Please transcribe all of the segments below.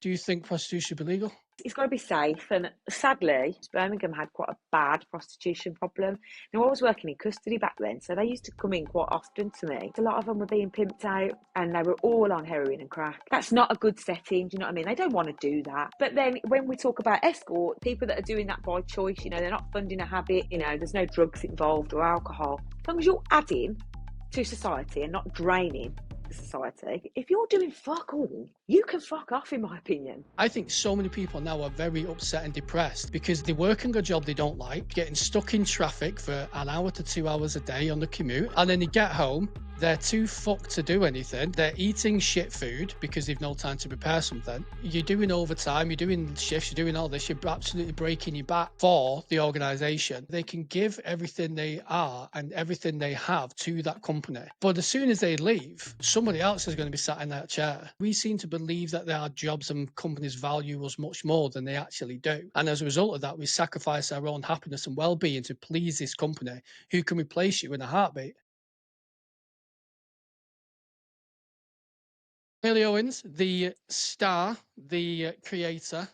Do you think prostitution should be legal? It's got to be safe, and sadly, Birmingham had quite a bad prostitution problem. Now, I was working in custody back then, so they used to come in quite often to me. A lot of them were being pimped out, and they were all on heroin and crack. That's not a good setting, do you know what I mean? They don't want to do that. But then when we talk about escort, people that are doing that by choice, you know, they're not funding a habit, you know, there's no drugs involved or alcohol. As long as you're adding to society and not draining society, if you're doing fuck all, you can fuck off, in my opinion. I think so many people now are very upset and depressed because they're working a job they don't like, getting stuck in traffic for an hour to 2 hours a day on the commute, and then they get home, they're too fucked to do anything. They're eating shit food because they've no time to prepare something. You're doing overtime, you're doing shifts, you're doing all this, you're absolutely breaking your back for the organisation. They can give everything they are and everything they have to that company. But as soon as they leave, somebody else is going to be sat in that chair. We seem to believe that our jobs and companies value us much more than they actually do. And as a result of that, we sacrifice our own happiness and well-being to please this company who can replace you in a heartbeat. Hayley Owens, the star, the creator,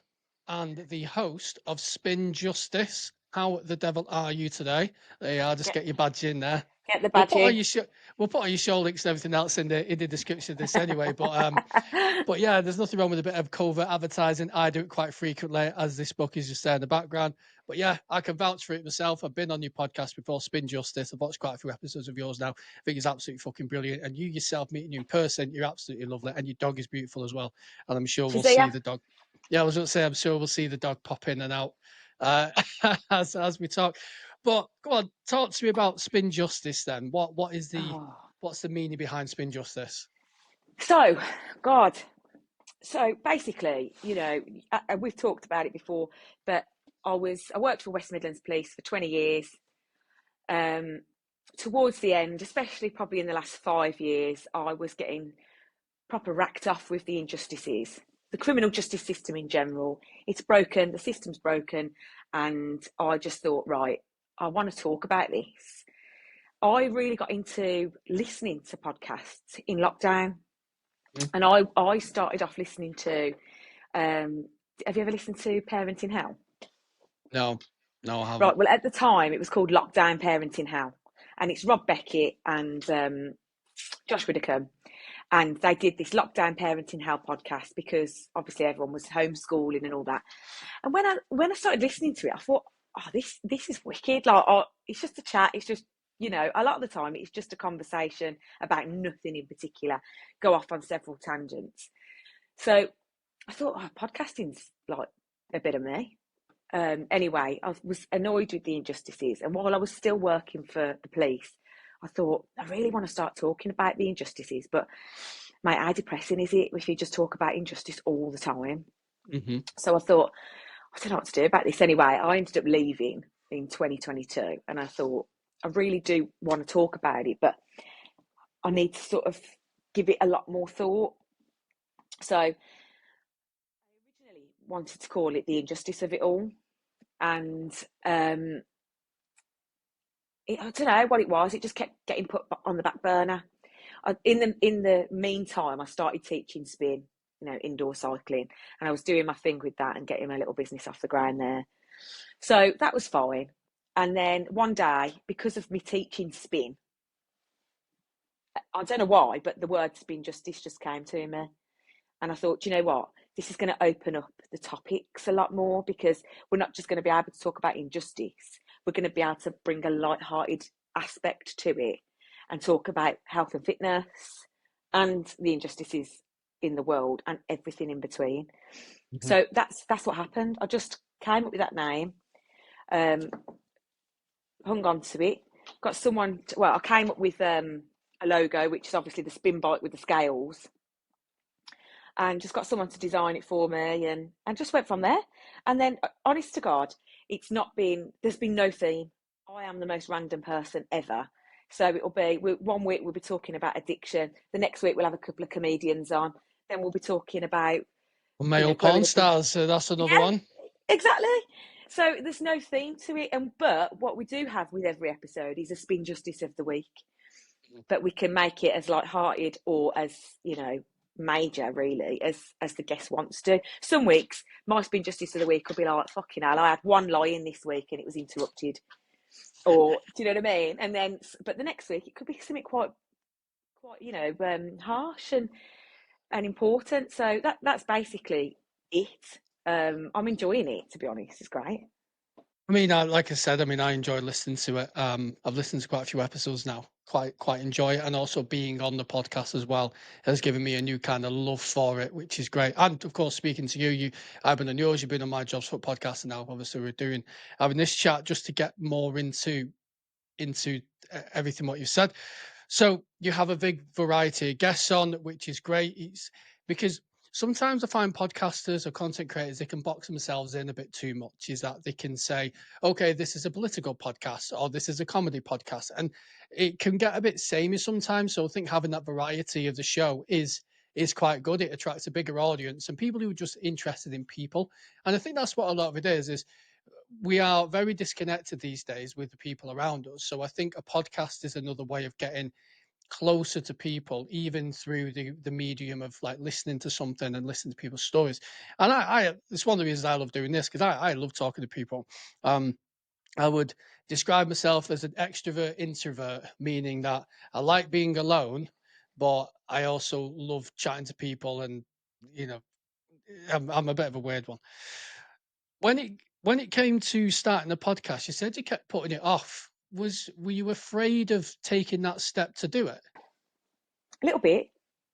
and the host of Spin Justice. How the devil are you today? There you are, just get your badge in there. Get the We'll badge put all in. your show links and everything else in the description of this anyway. But yeah, there's nothing wrong with a bit of covert advertising. I do it quite frequently, as this book is just there in the background. But yeah, I can vouch for it myself. I've been on your podcast before, Spin Justice. I've watched quite a few episodes of yours now. I think it's absolutely fucking brilliant. And you yourself, meeting you in person, you're absolutely lovely. And your dog is beautiful as well. And I'm sure we'll see the dog. Yeah, I was going to say, I'm sure we'll see the dog pop in and out as we talk. But go on, talk to me about Spin Justice then. What's the meaning behind Spin Justice? So basically, you know, we've talked about it before, but I worked for West Midlands Police for 20 years. Towards the end, especially probably in the last 5 years, I was getting proper racked off with the injustices. The criminal justice system in general, it's broken, the system's broken, and I just thought, right, I want to talk about this. I really got into listening to podcasts in lockdown. And I started off listening to, have you ever listened to Parenting Hell? No, I haven't. Right, well, at the time, it was called Lockdown Parenting Hell. And it's Rob Beckett and Josh Widdicombe. And they did this Lockdown Parenting Hell podcast because obviously everyone was homeschooling and all that. And when I started listening to it, I thought, oh, this is wicked. Like, it's just a chat. It's just, you know, a lot of the time it's just a conversation about nothing in particular, go off on several tangents. So I thought, oh, podcasting's like a bit of me. Anyway, I was annoyed with the injustices. And while I was still working for the police, I thought, I really want to start talking about the injustices. But, mate, how depressing is it if you just talk about injustice all the time? Mm-hmm. So I thought, I don't know what to do about this. Anyway, I ended up leaving in 2022. And I thought, I really do want to talk about it, but I need to sort of give it a lot more thought. So I originally wanted to call it The Injustice of It All. And I don't know what it was. It just kept getting put on the back burner. In the meantime, I started teaching spin, you know, indoor cycling. And I was doing my thing with that and getting my little business off the ground there. So that was fine. And then one day, because of me teaching spin, I don't know why, but the word Spin Justice just came to me. And I thought, you know what? This is going to open up the topics a lot more because we're not just going to be able to talk about injustice. We're going to be able to bring a light-hearted aspect to it and talk about health and fitness and the injustices in the world and everything in between. Mm-hmm. So that's what happened. I just came up with that name, hung on to it, got someone I came up with a logo, which is obviously the spin bike with the scales, and just got someone to design it for me and just went from there. And then, honest to God, there's been no theme. I am the most random person ever. So it'll be, one week we'll be talking about addiction. The next week we'll have a couple of comedians on. Then we'll be talking about male porn stars. So that's another one. Exactly. So there's no theme to it. But what we do have with every episode is a Spin Justice of the week. But we can make it as light-hearted or as, you know, major really as the guest wants to. Some weeks my spin justice of the week will be like, fucking hell, I had one lie-in this week and it was interrupted, or do you know what I mean? And then but the next week it could be something quite harsh and important. So that's basically it. I'm enjoying it, to be honest. It's great. I mean, like I said, I mean, I enjoy listening to it. I've listened to quite a few episodes now. Quite enjoy it, and also being on the podcast as well has given me a new kind of love for it, which is great. And of course, speaking to you, I've been on yours, you've been on my Jobs Foot podcast, and now obviously we're having this chat just to get more into everything what you said. So you have a big variety of guests on, which is great. It's because sometimes I find podcasters or content creators, they can box themselves in a bit too much. Is that they can say, okay, this is a political podcast or this is a comedy podcast. And it can get a bit samey sometimes. So I think having that variety of the show is quite good. It attracts a bigger audience and people who are just interested in people. And I think that's what a lot of it is we are very disconnected these days with the people around us. So I think a podcast is another way of getting closer to people, even through the medium of like listening to something and listening to people's stories. And I it's one of the reasons I love doing this, because I love talking to people. I would describe myself as an extrovert introvert, meaning that I like being alone, but I also love chatting to people. And you know, I'm a bit of a weird one. When it came to starting the podcast, you said you kept putting it off. Were you afraid of taking that step to do it? A little bit.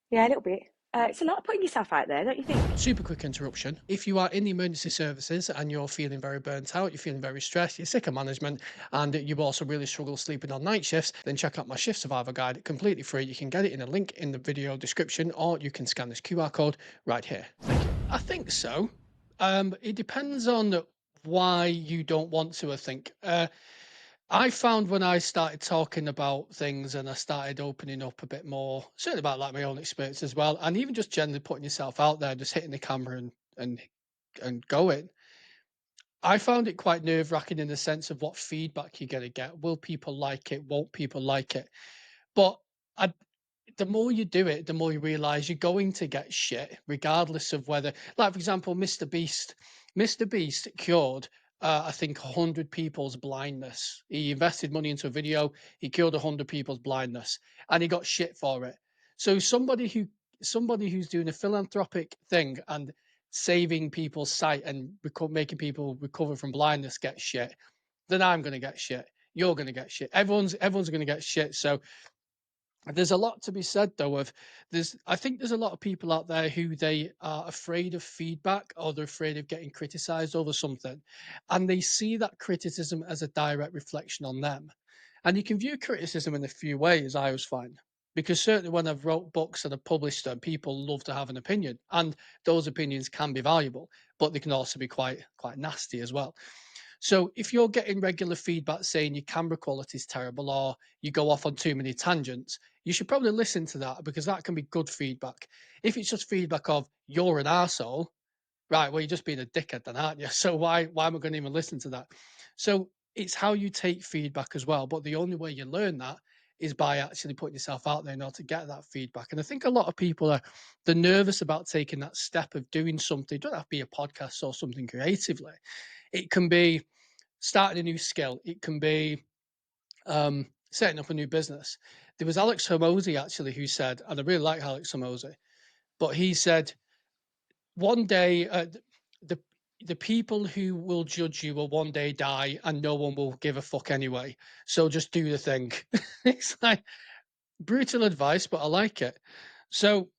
Yeah, a little bit. It's a lot of putting yourself out there, don't you think? Super quick interruption. If you are in the emergency services and you're feeling very burnt out, you're feeling very stressed, you're sick of management, and you also really struggle sleeping on night shifts, then check out my Shift Survivor Guide, completely free. You can get it in a link in the video description, or you can scan this QR code right here. Thank you. I think so. It depends on why you don't want to, I think. I found when I started talking about things and I started opening up a bit more, certainly about like my own experience as well, and even just generally putting yourself out there, just hitting the camera and going. I found it quite nerve wracking in the sense of what feedback you're going to get. Will people like it? Won't people like it? But I, the more you do it, the more you realize you're going to get shit, regardless of whether, like, for example, Mr. Beast. Mr. Beast cured, I think, 100 people's blindness. He invested money into a video, he cured 100 people's blindness, and he got shit for it. So somebody who's doing a philanthropic thing and saving people's sight and making people recover from blindness get shit, then I'm going to get shit. You're going to get shit. Everyone's going to get shit. So there's a lot to be said though of I think there's a lot of people out there who they are afraid of feedback, or they're afraid of getting criticized over something, and they see that criticism as a direct reflection on them. And you can view criticism in a few ways, I always find, because certainly when I've wrote books and I've published them, people love to have an opinion, and those opinions can be valuable, but they can also be quite nasty as well. So if you're getting regular feedback saying your camera quality is terrible or you go off on too many tangents, you should probably listen to that, because that can be good feedback. If it's just feedback of you're an arsehole, right, well, you're just being a dickhead then, aren't you? So why am I going to even listen to that? So it's how you take feedback as well. But the only way you learn that is by actually putting yourself out there in order to get that feedback. And I think a lot of people they're nervous about taking that step of doing something. It doesn't have to be a podcast or something creatively. It can be starting a new skill. It can be setting up a new business. There was Alex Hormozy actually who said, and I really like Alex Hormozy, but he said one day the the people who will judge you will one day die, and no one will give a fuck anyway. So just do the thing. It's like brutal advice, but I like it. So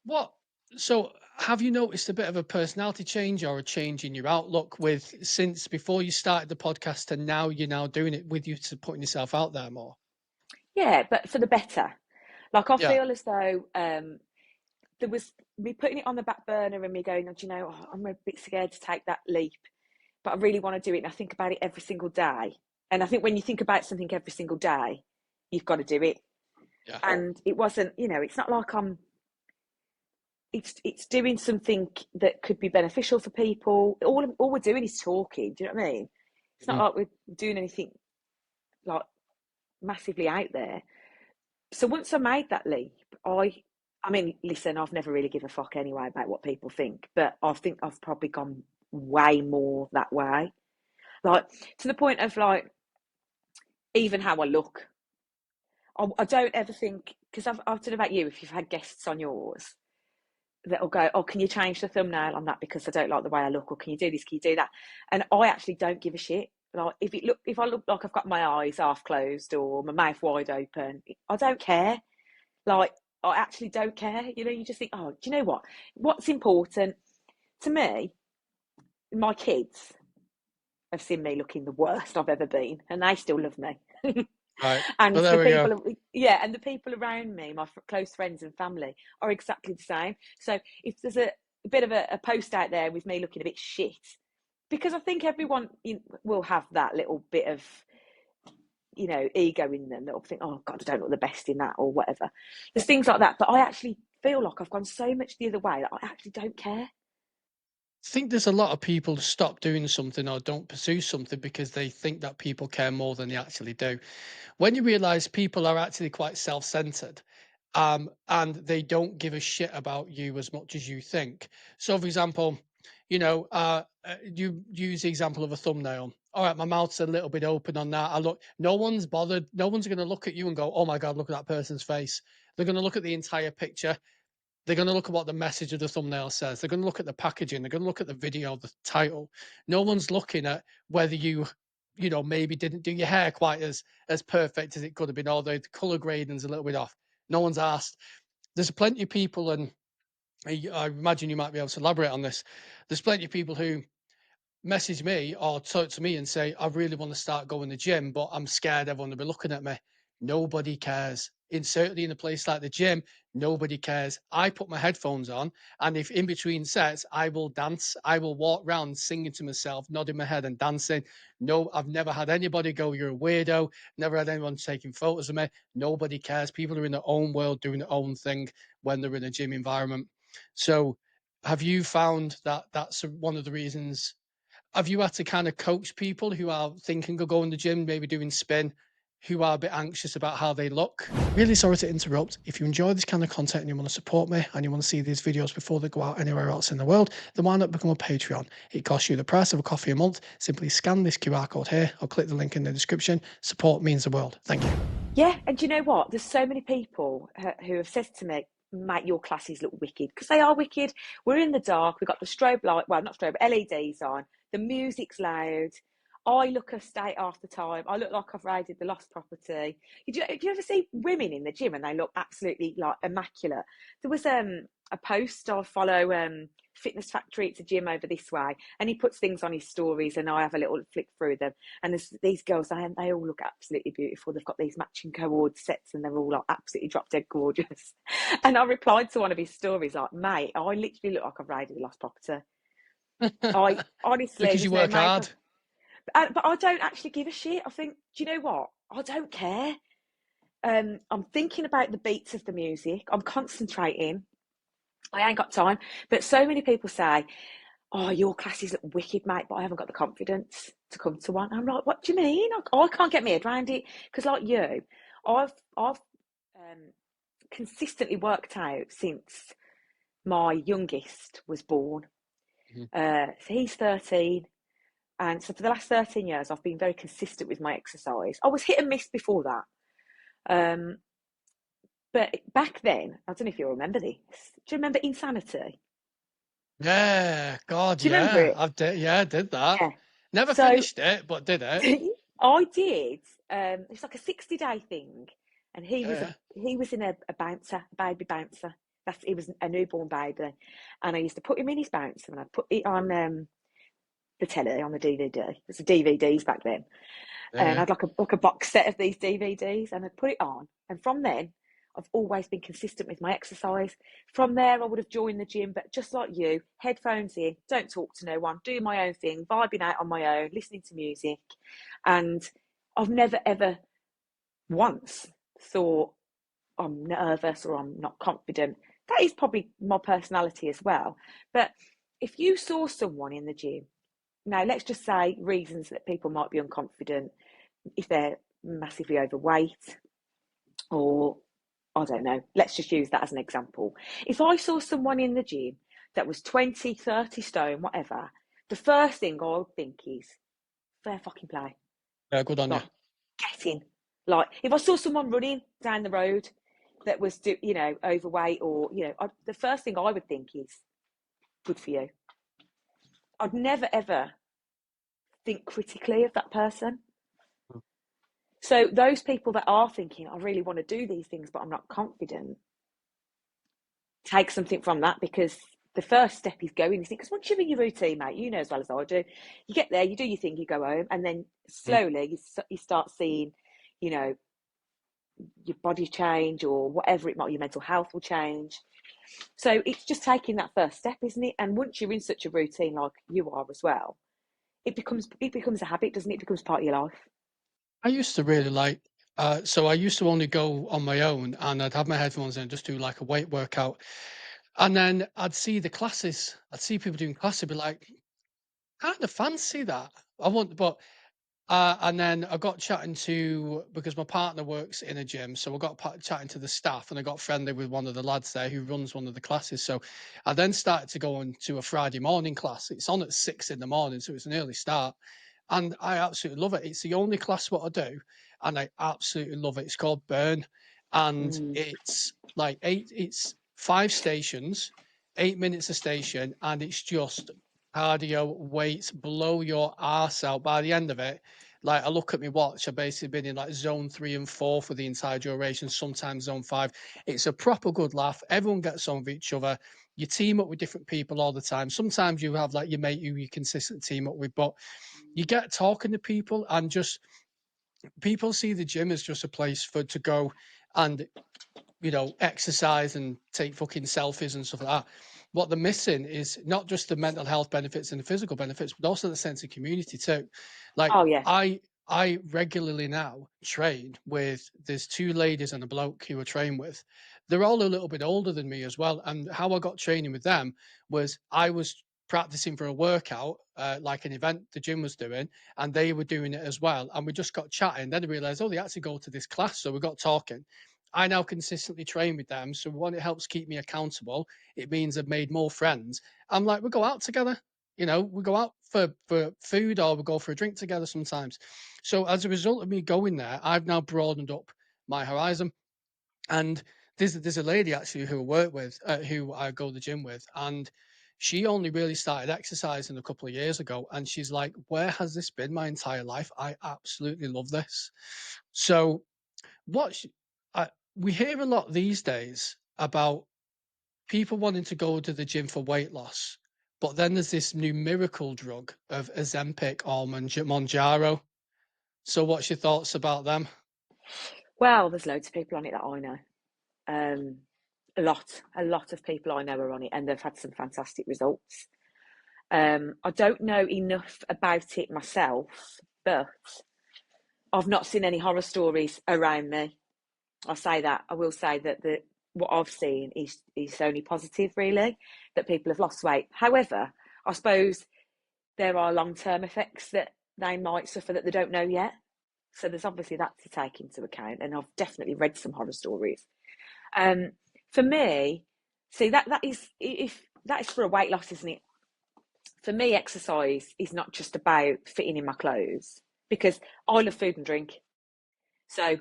what? So have you noticed a bit of a personality change or a change in your outlook with since before you started the podcast and now you're now doing it with you to putting yourself out there more? Yeah, but for the better. Like I Yeah. feel as though there was me putting it on the back burner and me going, oh, do you know, I'm a bit scared to take that leap, but I really want to do it. And I think about it every single day. And I think when you think about something every single day, you've got to do it. Yeah. And it wasn't, it's not like it's doing something that could be beneficial for people. All we're doing is talking. Do you know what I mean? It's not like we're doing anything like massively out there. So once I made that leap, I I mean, listen, I've never really given a fuck anyway about what people think, but I think I've probably gone way more that way. Like, to the point of like, even how I look. I don't ever think, because I've don't know about you, if you've had guests on yours, that'll go, oh, can you change the thumbnail on that because I don't like the way I look, or can you do this, can you do that? And I actually don't give a shit. Like, if I look like I've got my eyes half closed or my mouth wide open, I don't care. Like, I actually don't care. You know, you just think, oh, do you know what? What's important to me? My kids have seen me looking the worst I've ever been, and they still love me. Right. And Well, the there we go. people, yeah, and the people around me, my close friends and family, are exactly the same. So if there's a bit of a post out there with me looking a bit shit, because I think everyone will have that little bit of, you know, ego in them, that'll think, oh God, I don't look the best in that, or whatever. There's things like that, but I actually feel like I've gone so much the other way that I actually don't care. I think there's a lot of people who stop doing something or don't pursue something because they think that people care more than they actually do. When you realize people are actually quite self-centered, and they don't give a shit about you as much as you think. So, for example, you use the example of a thumbnail. All right, my mouth's a little bit open on that. I look, no one's bothered. No one's going to look at you and go, "Oh my God, look at that person's face." They're going to look at the entire picture. They're going to look at what the message of the thumbnail says. They're going to look at the packaging. They're going to look at the video, the title. No one's looking at whether maybe didn't do your hair quite as perfect as it could have been, or the color grading's a little bit off. No one's asked. There's plenty of people, and I imagine you might be able to elaborate on this. There's plenty of people who message me or talk to me and say, I really want to start going to the gym, but I'm scared everyone will be looking at me. Nobody cares. Certainly in a place like the gym, nobody cares. I put my headphones on, and if in between sets, I will dance. I will walk around singing to myself, nodding my head and dancing. No, I've never had anybody go, you're a weirdo. Never had anyone taking photos of me. Nobody cares. People are in their own world doing their own thing when they're in a gym environment. So have you found that that's one of the reasons? Have you had to kind of coach people who are thinking of going to the gym, maybe doing spin, who are a bit anxious about how they look? Really sorry to interrupt. If you enjoy this kind of content and you want to support me and you want to see these videos before they go out anywhere else in the world, then why not become a Patreon? It costs you the price of a coffee a month. Simply scan this QR code here or click the link in the description. Support means the world. Thank you. Yeah, and do you know what? There's so many people who have said to me, mate, your classes look wicked, because they are wicked. We're in the dark. We've got the strobe light, well, not strobe, LEDs on. The music's loud. I look a state half the time. I look like I've raided the lost property. Do you ever see women in the gym and they look absolutely like immaculate? There was a post I follow, Fitness Factory. It's a gym over this way, and he puts things on his stories, and I have a little flick through them. And there's these girls, they all look absolutely beautiful. They've got these matching co-ord sets, and they're all like absolutely drop dead gorgeous. And I replied to one of his stories like, mate, I literally look like I've raided the lost property. I honestly, Because you there's no work hard. makeup. But I don't actually give a shit. I think, do you know what? I don't care. I'm thinking about the beats of the music. I'm concentrating. I ain't got time. But so many people say, oh, your classes look wicked, mate, but I haven't got the confidence to come to one. I'm like, what do you mean? I can't get my head around it. Because like you, I've consistently worked out since my youngest was born. So he's 13. And so for the last 13 years, I've been very consistent with my exercise. I was hit and miss before that. But back then, I don't know if you remember this. Do you remember Insanity? Yeah, God, Do you remember yeah. it? I did that. Yeah. Never So finished it, but did it. I did. It's like a 60-day thing, and Yeah. he was in a bouncer, a baby bouncer. He was a newborn baby, and I used to put him in his bouncer, and I put it on the telly on the DVD. It's the DVDs back then, and Yeah. I'd like a box set of these DVDs, and I'd put it on, and from then I've always been consistent with my exercise. From there, I would have joined the gym, but just like you, headphones in, don't talk to no one, do my own thing, vibing out on my own, listening to music. And I've never, ever once thought I'm nervous or I'm not confident. That is probably my personality as well. But if you saw someone in the gym, now let's just say reasons that people might be unconfident, if they're massively overweight or I don't know, let's just use that as an example. If I saw someone in the gym that was 20, 30 stone, whatever, the first thing I would think is, fair fucking play. Yeah, good on you. Like, get in. Like, if I saw someone running down the road that was, overweight or, the first thing I would think is, good for you. I'd never, ever think critically of that person. So those people that are thinking, I really want to do these things, but I'm not confident, take something from that, because the first step is going. Because once you're in your routine, mate, you know as well as I do, you get there, you do your thing, you go home, and then slowly you start seeing, your body change or whatever it might be, your mental health will change. So it's just taking that first step, isn't it? And once you're in such a routine like you are as well, it becomes a habit, doesn't it? It becomes part of your life. I used to really like, so I used to only go on my own and I'd have my headphones in and just do like a weight workout. And then I'd see the classes, I'd see people doing classes, I'd be like, kind of fancy that. I want, but and then I got chatting to, because my partner works in a gym, so I got chatting to the staff, and I got friendly with one of the lads there who runs one of the classes. So I then started to go on to a Friday morning class. It's on at 6 in the morning, so it's an early start, and I absolutely love it. It's the only class what I do, and I absolutely love it. It's called Burn, and it's like it's 5 stations, 8 minutes a station, and it's just cardio weights blow your ass out. By the end of it, like I look at my watch, I've basically been in like zone 3 and 4 for the entire duration, sometimes zone 5. It's a proper good laugh. Everyone gets on with each other. You team up with different people all the time. Sometimes you have like your mate who you consistently team up with, but you get talking to people, and just people see the gym as just a place for to go and exercise and take fucking selfies and stuff like that. What they're missing is not just the mental health benefits and the physical benefits, but also the sense of community too. Like Oh yeah. I regularly now train with, there's 2 ladies and a bloke who I train with. They're all a little bit older than me as well. And how I got training with them was I was practicing for a workout, like an event the gym was doing, and they were doing it as well. And we just got chatting. Then I realized, oh, they actually go to this class. So we got talking. I now consistently train with them. So one, it helps keep me accountable. It means I've made more friends. I'm like, we go out together. We go out for food, or we go for a drink together sometimes. So as a result of me going there, I've now broadened up my horizon. And there's a lady actually who I work with, who I go to the gym with, and she only really started exercising a couple of years ago. And she's like, where has this been my entire life? I absolutely love this. So what sh- we hear a lot these days about people wanting to go to the gym for weight loss, but then there's this new miracle drug of Ozempic or Monjaro. So what's your thoughts about them? Well, there's loads of people on it that I know. A lot of people I know are on it, and they've had some fantastic results. I don't know enough about it myself, but I've not seen any horror stories around me. I'll say that. I will say that what I've seen is only positive, really, that people have lost weight. However, I suppose there are long-term effects that they might suffer that they don't know yet. So there's obviously that to take into account, and I've definitely read some horror stories. For me, see that is for a weight loss, isn't it? For me, exercise is not just about fitting in my clothes, because I love food and drink. So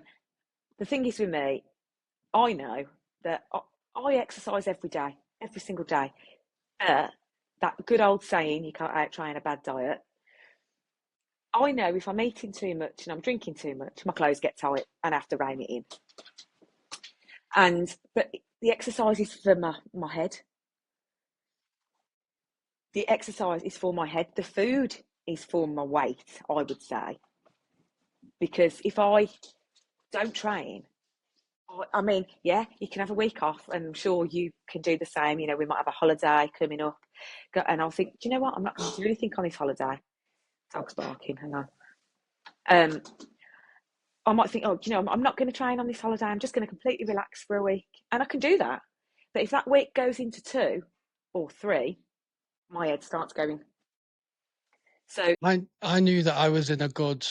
the thing is with me, I know that I exercise every day, every single day. That good old saying, you can't out train a bad diet. I know if I'm eating too much and I'm drinking too much, my clothes get tight and I have to rein it in. But the exercise is for my head. The exercise is for my head. The food is for my weight, I would say. Because if I don't train, I mean, yeah, you can have a week off, and I'm sure you can do the same. We might have a holiday coming up, and I'll think, do you know what? I'm not going to do anything on this holiday. Dog's barking. Hang on. I might think, I'm not going to train on this holiday. I'm just going to completely relax for a week, and I can do that. But if that week goes into 2 or 3, my head starts going. So I knew that I was in a good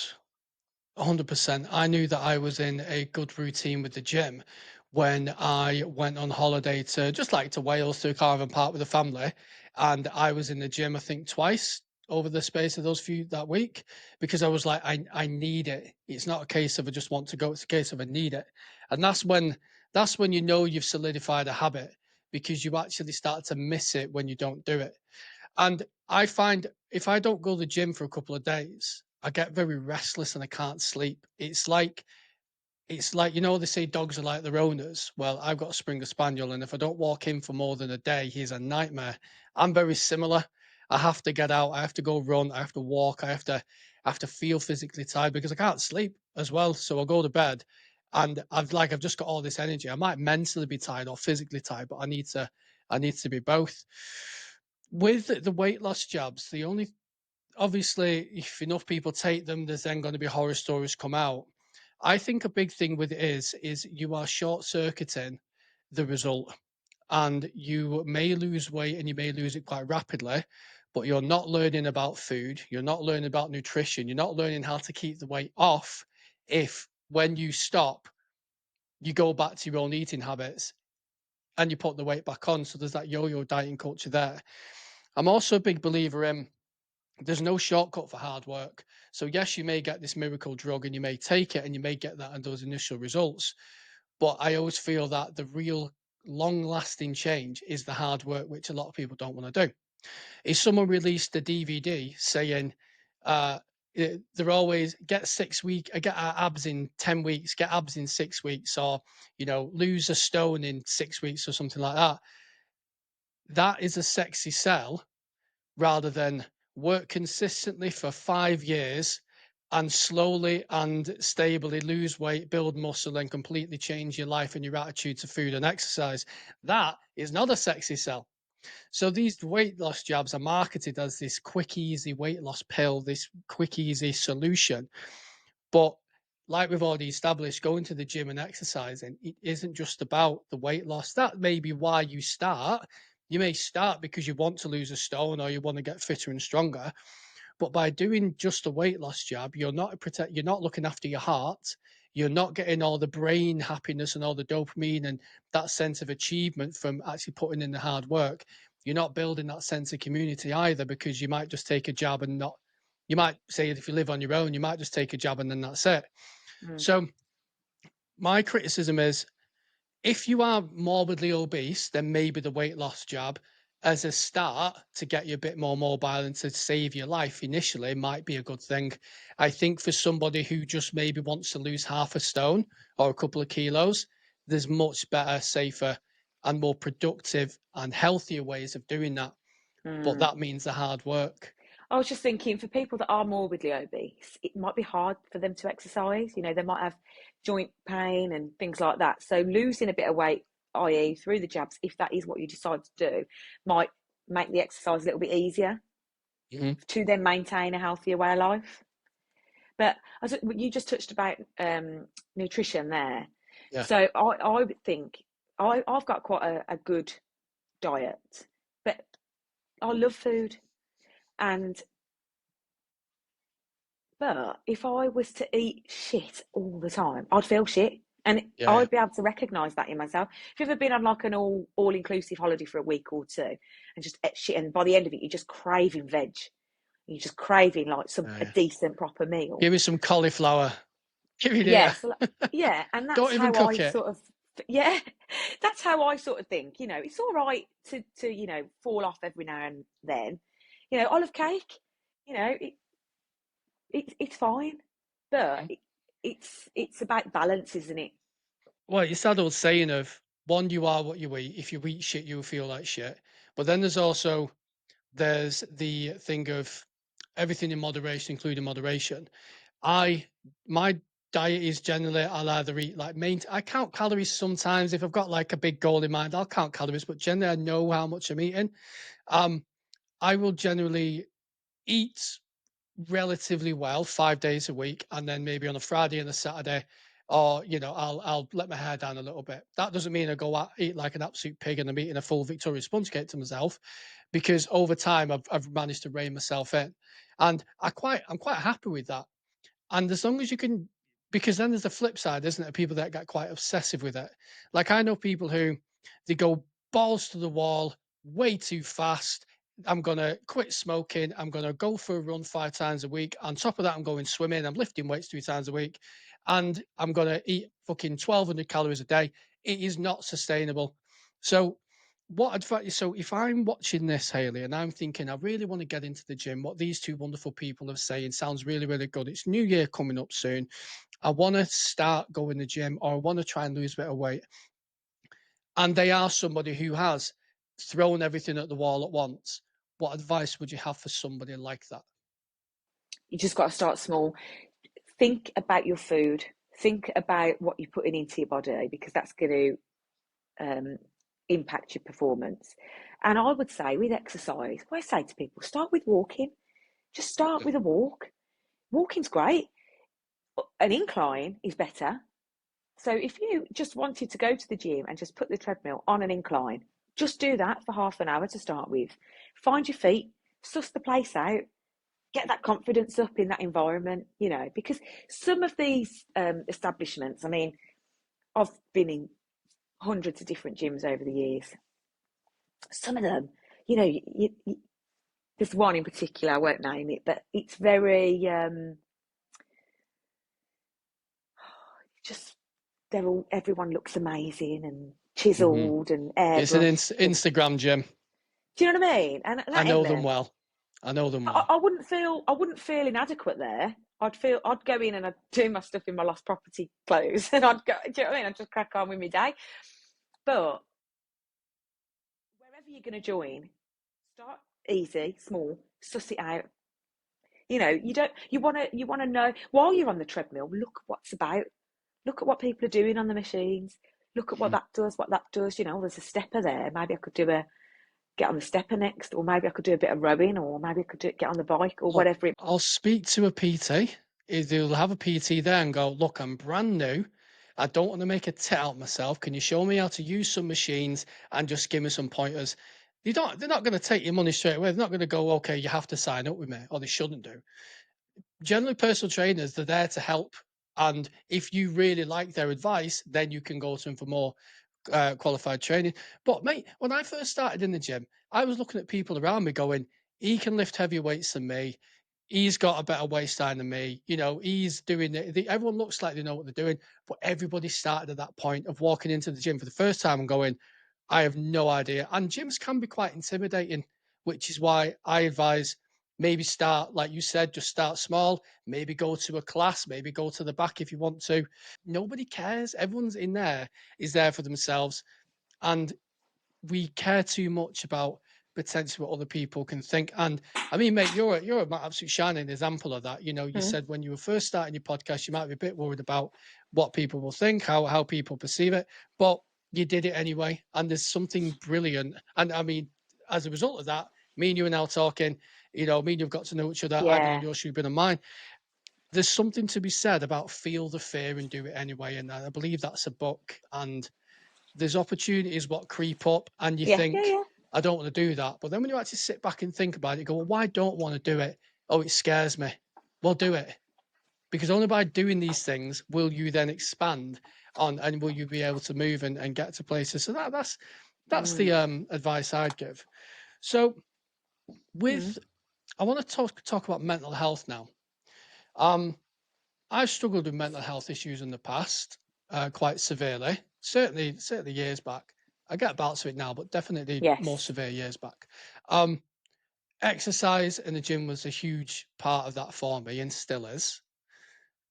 100%. I knew that I was in a good routine with the gym when I went on holiday to Wales to a caravan park with the family, and I was in the gym I think twice over the space of that week because I was like, I need it. It's not a case of I just want to go; it's a case of I need it, and that's when you know you've solidified a habit because you actually start to miss it when you don't do it. And I find if I don't go to the gym for a couple of days, I get very restless and I can't sleep. It's like, they say dogs are like their owners. Well, I've got a Springer Spaniel, and if I don't walk in for more than a day, he's a nightmare. I'm very similar. I have to get out. I have to go run. I have to walk. I have to feel physically tired because I can't sleep as well. So I go to bed, and I've just got all this energy. I might mentally be tired or physically tired, but I need to be both. With the weight loss jabs, the only obviously, if enough people take them, there's then going to be horror stories come out. I think a big thing with it is you are short circuiting the result, and you may lose weight and you may lose it quite rapidly, but you're not learning about food, you're not learning about nutrition, you're not learning how to keep the weight off. If when you stop, you go back to your own eating habits and you put the weight back on, so there's that yo-yo dieting culture there. I'm also a big believer in there's no shortcut for hard work. So yes, you may get this miracle drug and you may take it and you may get that and those initial results. But I always feel that the real long lasting change is the hard work, which a lot of people don't want to do. If someone released a DVD saying, uh, they're always get 6 week, get abs in 10 weeks, get abs in 6 weeks, or, lose a stone in 6 weeks or something like that. That is a sexy sell rather than work consistently for 5 years and slowly and stably lose weight, build muscle, and completely change your life and your attitude to food and exercise. That is not a sexy sell. So these weight loss jabs are marketed as this quick, easy weight loss pill, this quick, easy solution. But like we've already established, going to the gym and exercising, it isn't just about the weight loss. That may be why you start. You may start because you want to lose a stone or you want to get fitter and stronger. But by doing just a weight loss jab, you're not looking after your heart. You're not getting all the brain happiness and all the dopamine and that sense of achievement from actually putting in the hard work. You're not building that sense of community either because you might just take a jab and not. You might say if you live on your own, you might just take a jab and then that's it. Mm. So my criticism is if you are morbidly obese, then maybe the weight loss jab as a start to get you a bit more mobile and to save your life initially might be a good thing. I think for somebody who just maybe wants to lose half a stone or a couple of kilos, there's much better, safer, and more productive and healthier ways of doing that. But Mm. that means the hard work. I was just thinking for people that are morbidly obese, it might be hard for them to exercise. They might have joint pain and things like that. So losing a bit of weight, i.e., through the jabs, if that is what you decide to do, might make the exercise a little bit easier Mhm. to then maintain a healthier way of life. But as you just touched about nutrition there, Yeah. so I would think I've got quite a good diet, but I love food. And but if I was to eat shit all the time, I'd feel shit. And Yeah. Yeah. I'd be able to recognise that in myself. If you've ever been on like an all inclusive holiday for a week or two and just ate shit, and by the end of it, you're just craving veg. You're just craving like a Yeah. decent proper meal. Give me some cauliflower. Give me Yeah, there. so yeah, and Don't that's even how cook I it. sort of yeah, that's how I sort of think. It's all right to fall off every now and then. Olive cake. It's fine, but Mhm. it's about balance, isn't it? Well, it's that old saying of one, you are what you eat. If you eat shit, you'll feel like shit. But then there's the thing of everything in moderation, including moderation. I my diet is generally I'll either eat I count calories sometimes if I've got like a big goal in mind. I'll count calories, but generally I know how much I'm eating. Um, I will generally eat relatively well 5 days a week, and then maybe on a Friday and a Saturday, or I'll let my hair down a little bit. That doesn't mean I go out eat like an absolute pig and I'm eating a full Victoria sponge cake to myself, because over time I've managed to rein myself in, and I'm quite happy with that. And as long as you can. because then there's the flip side, isn't it? People that get quite obsessive with it. Like I know people who they go balls to the wall way too fast. I'm gonna quit smoking. I'm gonna go for a run 5 times a week. On top of that, I'm going swimming. I'm lifting weights 3 times a week, and I'm gonna eat fucking 1,200 calories a day. It is not sustainable. So, what advice? So, if I'm watching this, Hayley, and I'm thinking I really want to get into the gym, what these two wonderful people are saying sounds really, really good. It's New Year coming up soon. I want to start going to the gym, or I want to try and lose a bit of weight. And they are somebody who has thrown everything at the wall at once. What advice would you have for somebody like that? You just got to start small. Think about your food. Think about what you're putting into your body, because that's going to impact your performance. And I would say with exercise, what I say to people, start with walking. Just start with a walk. Walking's great. An incline is better. So if you just wanted to go to the gym and just put the treadmill on an incline, just do that for half an hour to start with. Find your feet, suss the place out, get that confidence up in that environment, you know, because some of these establishments, I mean, I've been in hundreds of different gyms over the years. Some of them, you know, there's one in particular, I won't name it, but it's very just everyone looks amazing and chiseled and It's an airbrushed. Instagram gym. Do you know what I mean? And I that know ain't them me. well. I know them well. I wouldn't feel inadequate there. I'd go in and I'd do my stuff in my lost property clothes, and I'd go. Do you know what I mean? I'd just crack on with my day. But wherever you're going to join, start easy, small, suss it out. You know, you want to know while you're on the treadmill. Look what's about. Look at what people are doing on the machines. Look at what that does. You know, there's a stepper there. Maybe I could get on the stepper next, or maybe I could do a bit of rowing, or maybe I could get on the bike, or whatever. I'll speak to a PT. They'll have a PT there and go, look, I'm brand new. I don't want to make a tit out myself. Can you show me how to use some machines and just give me some pointers? They're not going to take your money straight away. They're not going to go, okay, you have to sign up with me, or they shouldn't do. Generally, personal trainers, they're there to help. And if you really like their advice, then you can go to them for more qualified training. But mate, when I first started in the gym, I was looking at people around me going, he can lift heavier weights than me. He's got a better waistline than me. You know, he's doing it. Everyone looks like they know what they're doing, but everybody started at that point of walking into the gym for the first time and going, I have no idea. And gyms can be quite intimidating, which is why I advise maybe start, like you said, just start small, maybe go to a class, maybe go to the back if you want to. Nobody cares. Everyone's in there is there for themselves. And we care too much about potentially what other people can think. And I mean, mate, you're an absolute shining example of that. You know, you said when you were first starting your podcast, you might be a bit worried about what people will think, how people perceive it, but you did it anyway. And there's something brilliant. And I mean, as a result of that, me and you are now talking, you know, me and you've got to know each other. I've been on Yeah. your shoe, been on mine. There's something to be said about feel the fear and do it anyway. And I believe that's a book. And there's opportunities what creep up and you think, Yeah. I don't want to do that. But then when you actually sit back and think about it, you go, well, why don't I want to do it? Oh, it scares me. Well, do it. Because only by doing these things will you then expand on and will you be able to move and get to places. So that's the advice I'd give. So I want to talk about mental health now. I've struggled with mental health issues in the past, quite severely. Certainly years back. I get bouts of it now, but definitely more Yes. severe years back. Exercise in the gym was a huge part of that for me and still is.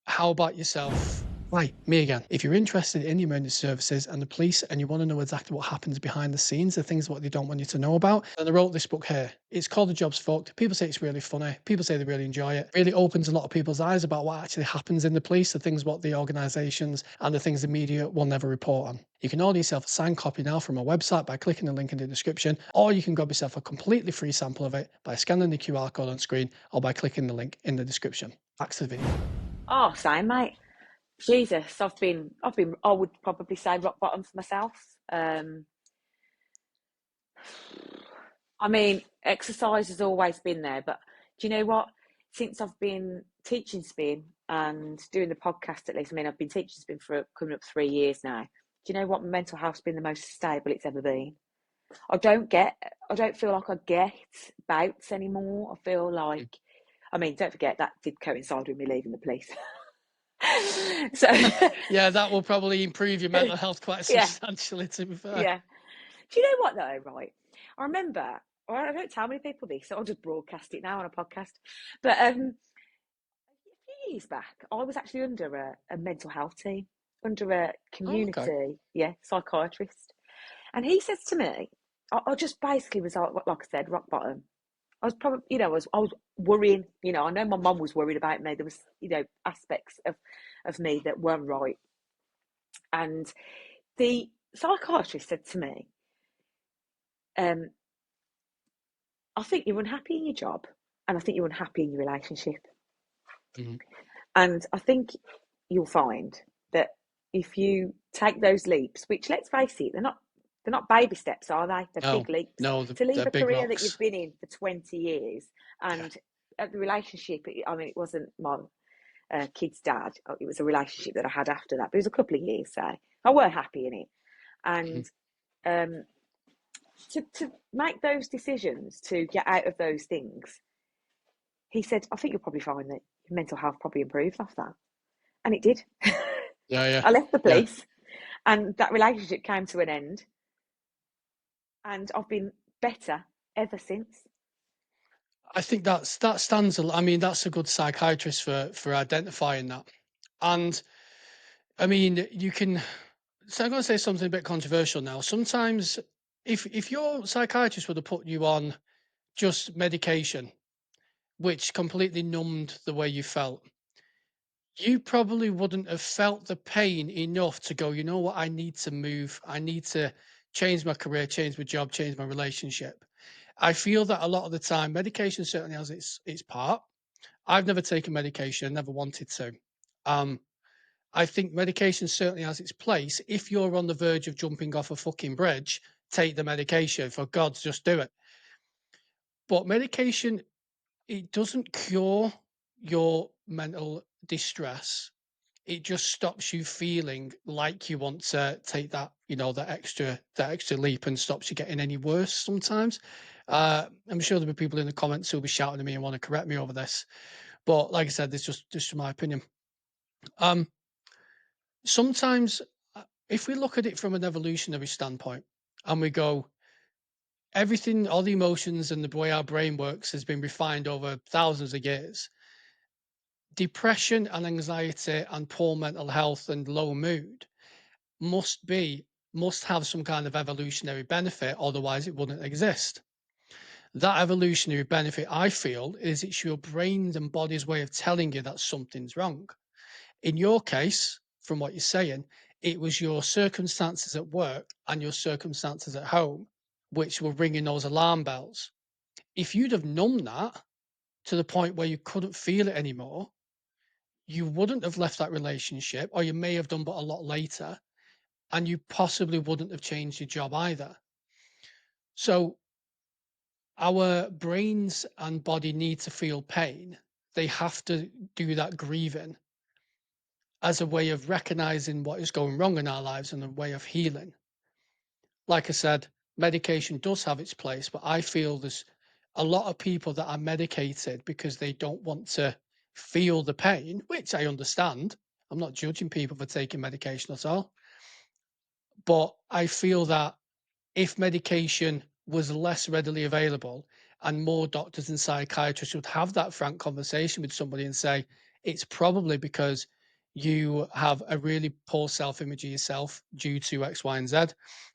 How about yourself? Right, me again. If you're interested in the emergency services and the police and you want to know exactly what happens behind the scenes, the things what they don't want you to know about, and I wrote this book here. It's called The Job's Fucked. People say it's really funny. People say they really enjoy it. Really opens a lot of people's eyes about what actually happens in the police, the things what the organisations and the things the media will never report on. You can order yourself a signed copy now from our website by clicking the link in the description, or you can grab yourself a completely free sample of it by scanning the QR code on screen or by clicking the link in the description. Back to the video. Oh, same, mate. Jesus, I would probably say rock bottom for myself. I mean, exercise has always been there, but do you know what? Since I've been teaching spin and doing the podcast, at least, I mean, I've been teaching spin for coming up 3 years now. Do you know what? My mental health's been the most stable it's ever been. I don't feel like I get bouts anymore. I feel like, I mean, don't forget that did coincide with me leaving the police. So yeah, that will probably improve your mental health quite substantially, to be fair. Yeah. Do you know what though, right? I remember, or I don't tell many people this, so I'll just broadcast it now on a podcast. But a few years back, I was actually under a mental health team, under a community, psychiatrist. And he says to me, I just basically was like I said, rock bottom. I was probably, I was worrying, I know my mum was worried about me. There was, aspects of me that weren't right. And the psychiatrist said to me, I think you're unhappy in your job, and I think you're unhappy in your relationship. Mm-hmm. And I think you'll find that if you take those leaps, which, let's face it, they're not baby steps, are they? They're big leaps. No, to leave a career rocks that you've been in for 20 years, and at the relationship, I mean, it wasn't my kid's dad. It was a relationship that I had after that, but it was a couple of years, so I weren't happy in it. And to make those decisions to get out of those things, he said, I think you'll probably find that your mental health probably improves after that. And it did. Yeah. I left the police and that relationship came to an end. And I've been better ever since. I think that stands. I mean, that's a good psychiatrist for identifying that. And I mean, you can. So I'm going to say something a bit controversial now. Sometimes, if your psychiatrist would have put you on just medication, which completely numbed the way you felt, you probably wouldn't have felt the pain enough to go, you know what, I need to move. I need to change my career, change my job, change my relationship. I feel that a lot of the time, medication certainly has its part. I've never taken medication, never wanted to. I think medication certainly has its place. If you're on the verge of jumping off a fucking bridge, take the medication. For God's just do it. But medication, it doesn't cure your mental distress. It just stops you feeling like you want to take that, that extra leap, and stops you getting any worse sometimes. I'm sure there'll be people in the comments who'll be shouting at me and want to correct me over this. But like I said, this just my opinion. Sometimes if we look at it from an evolutionary standpoint and we go, everything, all the emotions and the way our brain works has been refined over thousands of years. Depression and anxiety and poor mental health and low mood must have some kind of evolutionary benefit, otherwise it wouldn't exist. That evolutionary benefit, I feel, is it's your brain's and body's way of telling you that something's wrong. In your case, from what you're saying, it was your circumstances at work and your circumstances at home which were ringing those alarm bells. If you'd have numbed that to the point where you couldn't feel it anymore, you wouldn't have left that relationship, or you may have done, but a lot later, and you possibly wouldn't have changed your job either. So our brains and body need to feel pain. They have to do that grieving as a way of recognizing what is going wrong in our lives and a way of healing. Like I said, medication does have its place, but I feel there's a lot of people that are medicated because they don't want to feel the pain, which I understand. I'm not judging people for taking medication at all. But I feel that if medication was less readily available and more doctors and psychiatrists would have that frank conversation with somebody and say, it's probably because you have a really poor self-image of yourself due to X, Y, and Z,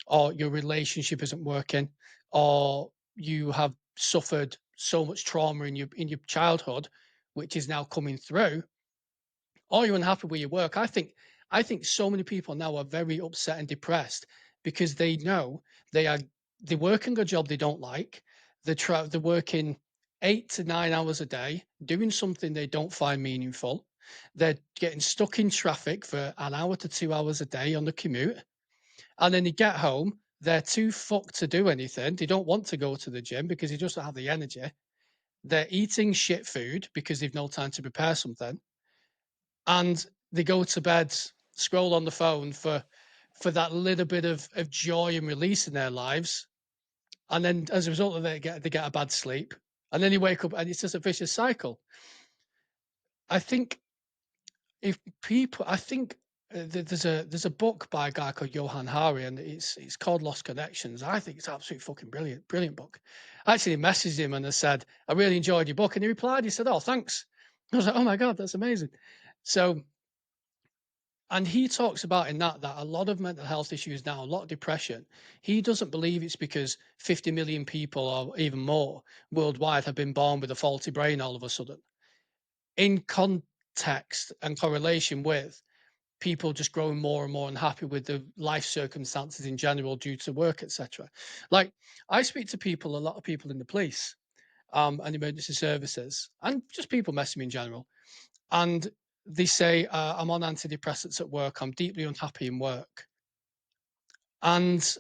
or your relationship isn't working, or you have suffered so much trauma in your childhood, which is now coming through, or you're unhappy with your work. I think so many people now are very upset and depressed because they know they're working a job they don't like. They're working 8 to 9 hours a day doing something they don't find meaningful. They're getting stuck in traffic for an hour to 2 hours a day on the commute, and then they get home. They're too fucked to do anything. They don't want to go to the gym because they just don't have the energy. they're eating shit food because they've no time to prepare something, and they go to bed, scroll on the phone for that little bit of joy and release in their lives, and then as a result of it, they get a bad sleep, and then you wake up and it's just a vicious cycle. I think if people, I think there's a book by a guy called Johan Hari, and it's called Lost Connections. I think it's absolutely fucking brilliant, brilliant book. I actually messaged him and I said I really enjoyed your book, and he replied. He said, "Oh, thanks." I was like, "Oh my god, that's amazing." So, and he talks about in that a lot of mental health issues now, a lot of depression. He doesn't believe it's because 50 million people or even more worldwide have been born with a faulty brain all of a sudden. In context and correlation with people just growing more and more unhappy with the life circumstances in general due to work, etc. Like I speak to people, a lot of people in the police, and emergency services, and just people messing me in general, and they say, "I'm on antidepressants at work. I'm deeply unhappy in work," and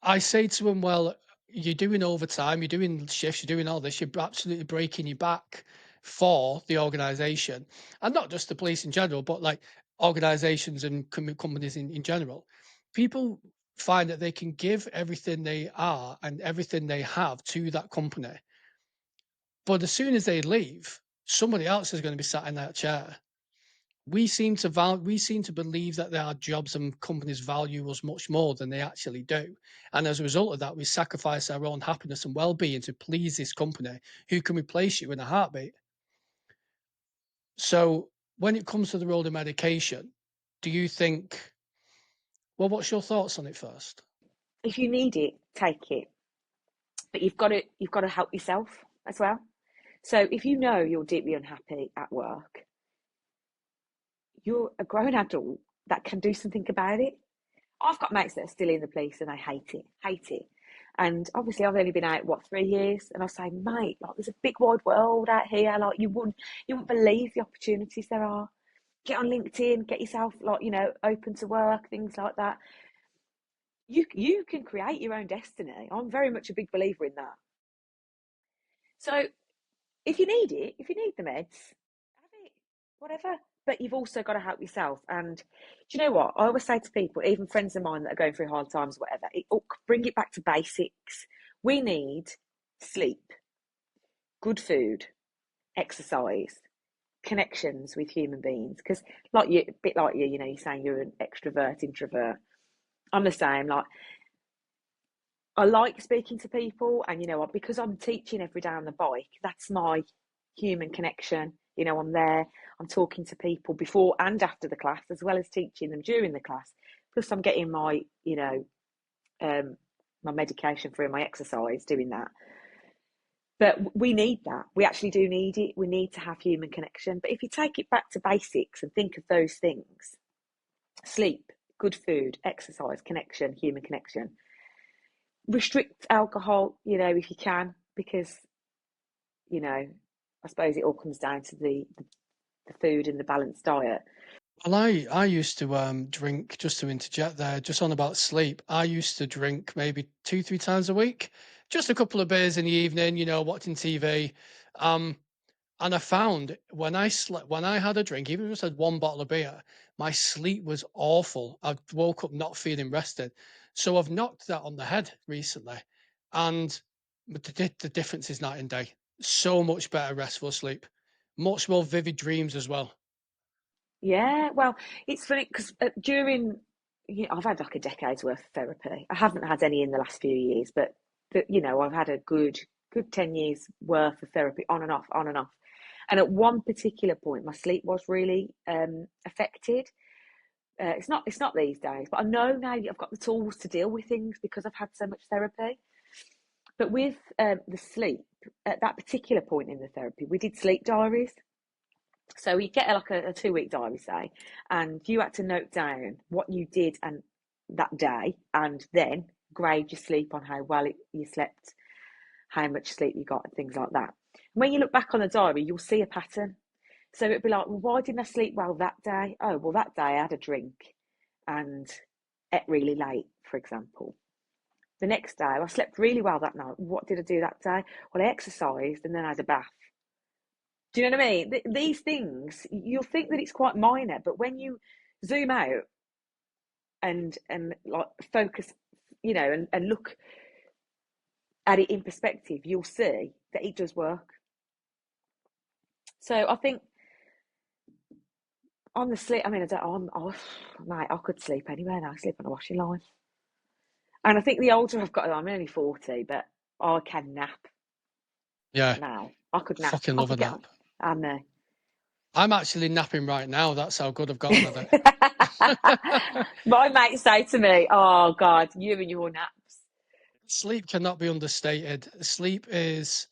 I say to them, "Well, you're doing overtime, you're doing shifts, you're doing all this, you're absolutely breaking your back for the organization, and not just the police in general, but like organizations and companies in general. People find that they can give everything they are and everything they have to that company, but as soon as they leave, somebody else is going to be sat in that chair. We seem to believe that our jobs and companies value us much more than they actually do, and as a result of that, we sacrifice our own happiness and well-being to please this company who can replace you in a heartbeat. So when it comes to the role of medication, do you think, well, what's your thoughts on it first? If you need it, take it, but you've got to help yourself as well. So if you know you're deeply unhappy at work, you're a grown adult that can do something about it. I've got mates that are still in the police and I hate it, hate it. And obviously I've only been out, 3 years? And I say, mate, like there's a big wide world out here. Like you wouldn't believe the opportunities there are. Get on LinkedIn, get yourself open to work, things like that. You can create your own destiny. I'm very much a big believer in that. So if you need it, if you need the meds, have it, whatever. But you've also got to help yourself. And do you know what? I always say to people, even friends of mine that are going through hard times, whatever, bring it back to basics. We need sleep, good food, exercise, connections with human beings. Because, like you, a bit like you, you're saying you're an extrovert, introvert. I'm the same. Like, I like speaking to people, and because I'm teaching every day on the bike, that's my human connection. I'm there, I'm talking to people before and after the class, as well as teaching them during the class. Plus, I'm getting my medication through, my exercise, doing that. But we need that. We actually do need it. We need to have human connection. But if you take it back to basics and think of those things: sleep, good food, exercise, connection, human connection. Restrict alcohol, if you can, because I suppose it all comes down to the food and the balanced diet. Well, I used to drink, just to interject there, just on about sleep. I used to drink maybe 2, 3 times a week, just a couple of beers in the evening, watching TV. Um, And I found when I slept, when I had a drink, even if I just had one bottle of beer, my sleep was awful. I woke up not feeling rested. So I've knocked that on the head recently, and the difference is night and day. So much better restful sleep, much more vivid dreams as well. Yeah, well, it's funny because I've had like a decade's worth of therapy. I haven't had any in the last few years, but I've had a good 10 years worth of therapy on and off, on and off. And at one particular point, my sleep was really affected. It's not these days, but I know now I've got the tools to deal with things because I've had so much therapy. But with the sleep, at that particular point in the therapy, we did sleep diaries. So you get like a 2 week diary, say, and you had to note down what you did and that day, and then grade your sleep on how well you slept, how much sleep you got, and things like that. And when you look back on the diary, you'll see a pattern. So it'd be like, well, why didn't I sleep well that day? Oh, well, that day I had a drink and ate really late, for example. The next day, I slept really well that night. What did I do that day? Well, I exercised and then I had a bath. Do you know what I mean? These things, you'll think that it's quite minor, but when you zoom out and like focus, and look at it in perspective, you'll see that it does work. So I think on the sleep, I mean, mate, I could sleep anywhere now. I sleep on a washing line. And I think the older I've got, I'm only 40, but I can nap. Yeah. Now I could nap. Fucking love a nap. I know. I'm actually napping right now. That's how good I've gotten at it. My mates say to me, "Oh God, you and your naps." Sleep cannot be understated. Sleep is,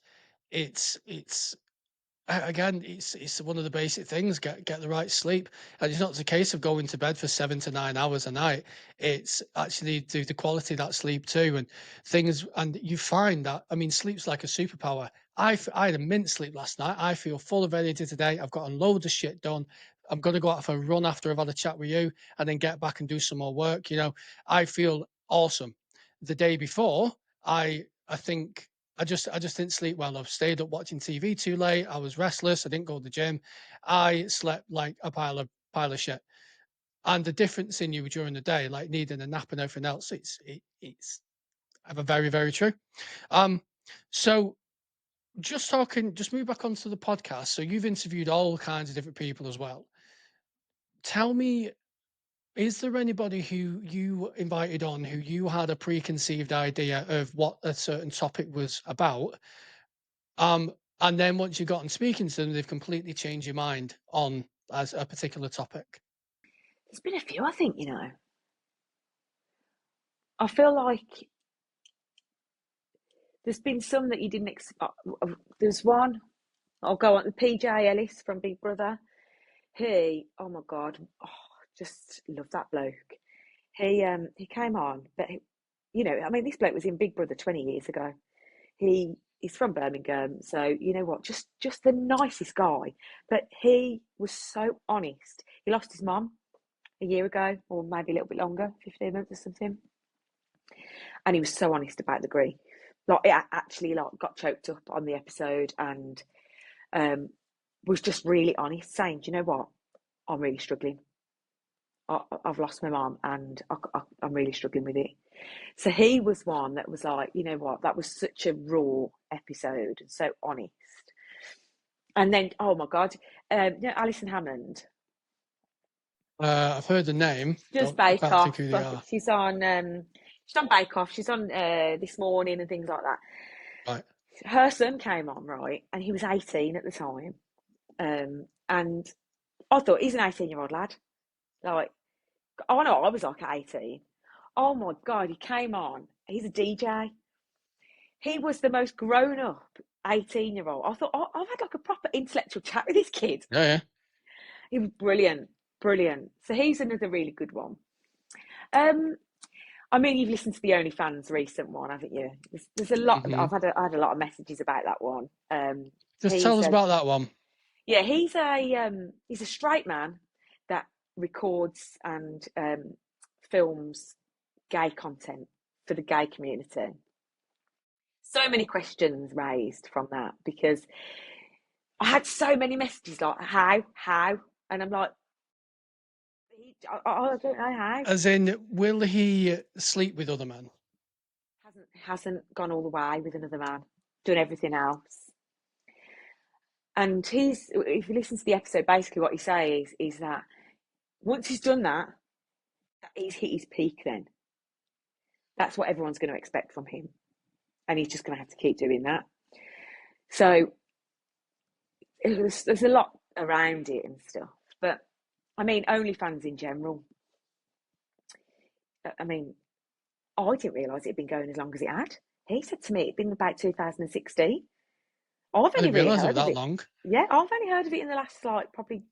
again, it's one of the basic things. Get the right sleep, and it's not the case of going to bed for 7 to 9 hours a night. It's actually the quality of that sleep too, and things. And you find that, I mean, sleep's like a superpower. I had a mint sleep last night. I feel full of energy today. I've gotten loads of shit done. I'm going to go out for a run after I've had a chat with you, and then get back and do some more work. I feel awesome. The day before, I think I just didn't sleep well. I stayed up watching TV too late. I was restless. I didn't go to the gym. I slept like a pile of shit. And the difference in you during the day, like needing a nap and everything else, it's very, very true. So just move back onto the podcast. So you've interviewed all kinds of different people as well. Tell me, is there anybody who you invited on who you had a preconceived idea of what a certain topic was about? And then once you've gotten speaking to them, they've completely changed your mind on as a particular topic. There's been a few, I think. I feel like there's been some that you didn't expect. There's one. I'll go on. PJ Ellis from Big Brother. Oh my God, just love that bloke. He came on, but I mean, this bloke was in Big Brother 20 years ago. He's from Birmingham, so you know what, just the nicest guy. But he was so honest. He lost his mum a year ago, or maybe a little bit longer, 15 months or something. And he was so honest about the grief. Like, it actually got choked up on the episode, and was just really honest, saying, "Do you know what? I'm really struggling. I've lost my mum, and I'm really struggling with it." So he was one that was like, you know what, that was such a raw episode and so honest. And then, oh my God, Alison Hammond. I've heard the name. Does Bake Off. She's on Bake Off. She's on This Morning and things like that. Right. Her son came on, right, and he was 18 at the time. And I thought, he's an 18-year-old lad. Like, I know, I was like at 18. Oh my God, he came on. He's a DJ. He was the most grown-up 18-year-old. I thought, I've had like a proper intellectual chat with this kid. Yeah. He was brilliant. So he's another really good one. I mean, you've listened to the OnlyFans recent one, haven't you? There's a lot. Mm-hmm. I had a lot of messages about that one. Just tell us about that one. Yeah, he's a straight man that records and films gay content for the gay community. So many questions raised from that, because I had so many messages like, how? And I'm like, I don't know how. As in, will he sleep with other men? Hasn't gone all the way with another man, done everything else. And if you listen to the episode, basically what he says is that once he's done that he's hit his peak then. That's what everyone's going to expect from him. And he's just going to have to keep doing that. So there's a lot around it and stuff. But, I mean, OnlyFans in general. I mean, I didn't realise it had been going as long as it had. He said to me it'd been about 2016. I didn't realise it was that long. Yeah, I've only heard of it in the last, probably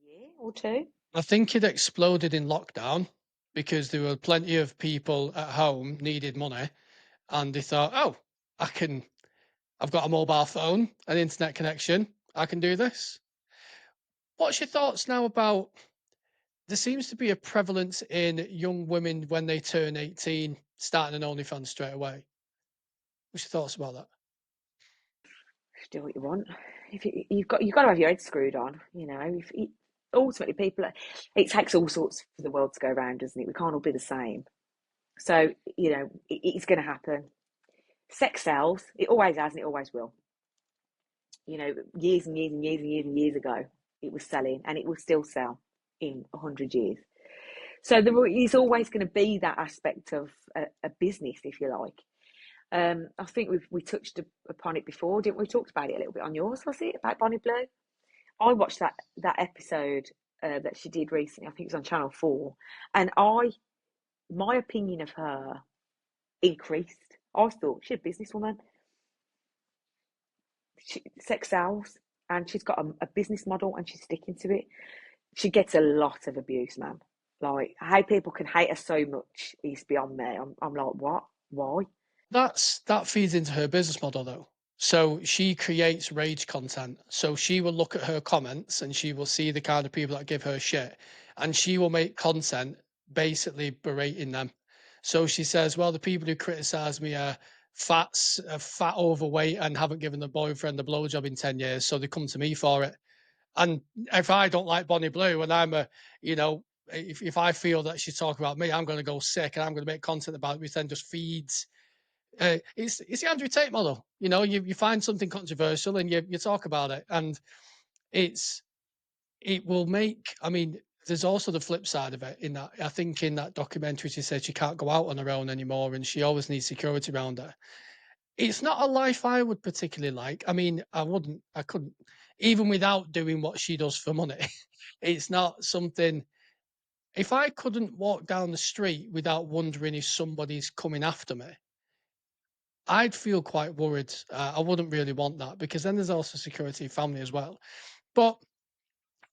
year or two. I think it exploded in lockdown because there were plenty of people at home needed money, and they thought, oh, I've got a mobile phone, an internet connection, I can do this. What's your thoughts now about There seems to be a prevalence in young women when they turn 18 starting an OnlyFans straight away. What's your thoughts about that? Do what you want. If you've got to have your head screwed on, ultimately people. It takes all sorts for the world to go round, doesn't it? We can't all be the same. So it's going to happen. Sex sells. It always has, and it always will. Years and years and years and years and years ago, it was selling, and it will still sell in 100 years. So there is always going to be that aspect of a business, if you like. I think we touched upon it before, didn't we? Talked about it a little bit on yours, was it, about Bonnie Blue? I watched that episode that she did recently. I think it was on Channel 4, and my opinion of her increased. I thought she's a businesswoman. Sex sells, and she's got a business model, and she's sticking to it. She gets a lot of abuse, man. Like, how people can hate her so much is beyond me. I'm like, what? Why? That feeds into her business model though. So she creates rage content. So she will look at her comments and she will see the kind of people that give her shit, and she will make content basically berating them. So she says, well, the people who criticize me are fat, overweight, and haven't given their boyfriend a blowjob in 10 years. So they come to me for it. And if I don't like Bonnie Blue and if I feel that she's talking about me, I'm going to go sick and I'm going to make content about it, which then just feeds. It's the Andrew Tate model. You find something controversial and you talk about it, and it will make. I mean, there's also the flip side of it. In that, I think in that documentary, she said she can't go out on her own anymore, and she always needs security around her. It's not a life I would particularly like. I mean, I couldn't, even without doing what she does for money. It's not something. If I couldn't walk down the street without wondering if somebody's coming after me, I'd feel quite worried. I wouldn't really want that, because then there's also security family as well. But